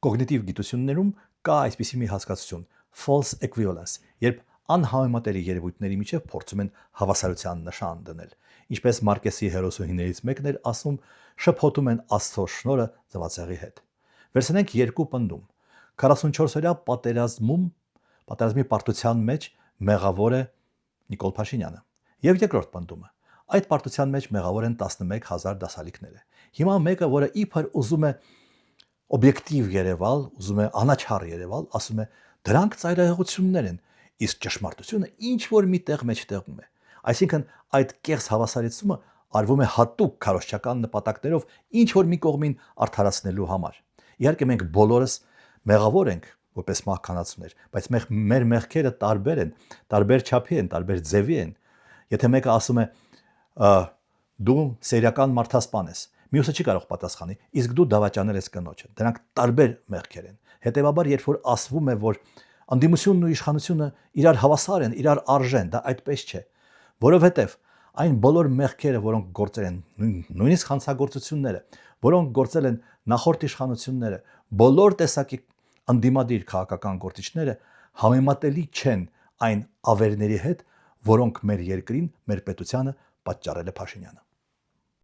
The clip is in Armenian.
Կոգնիտիվ գիտություններում կա այսպիսի մի հասկացություն՝ false equivalence, երբ անհամեմատելի երևույթների միջև փորձում են հավասարության նշան դնել։ Ինչպես Մարկեսի հերոսուհիներից մեկն էր ասում, շփոթում են Աստծո շնորհը ձվածեղի հետ։ Վերցնենք երկու պնդում։ 44-օրյա պատերազմի պարտության մեջ մեղավոր է Նիկոլ Փաշինյանը։ Եվ երկրորդ պնդումը։ Այդ պարտության մեջ մեղավոր են 11,000 դասալիքները։ Հիմա մեկը, որը իբր ուզում է օբյեկտիվ երևալ, ուզում է անաչառ երևալ, ասում է դրանք ծայրահեղություններ են, իսկ ճշմարտությունը ինչ որ մի տեղ մեջտեղում է։ Այսինքն այդ կեղծ հավասարեցումը արվում է հատուկ քարոզչական նպատակներով ինչ որ մի կողմին արդարացնելու համար։ Իհարկե մենք բոլորս մեղավոր ենք որպես մահկանացուներ, բայց մեր մեղքերը տարբեր են, տարբեր չափի են, տարբեր ձևի են։ Եթե մեկը ասում է դու սերիական մարդասպան ես, մյուսը չի կարող պատասխանի, իսկ դու դավաճանել ես կնոջը։ Դրանք տարբեր մեղքեր են։ Հետևաբար, երբ որ ասվում է, որ անդիմությունն ու իշխանությունը իրար հավասար են, իրար արժեն, դա այդպես չէ, որովհետև այն բոլոր մեղքերը, որոնք գործել են, նույնիսկ հանցագործությունները, որոնք գործել են նախորդ իշխանությունները, բոլոր տեսակի անդիմադիր քաղաքական գործիչները համեմատելի չեն այն ավերների հետ, որոնք մեր երկրին, մեր պետությանը պատճառել է Փաշինյանը։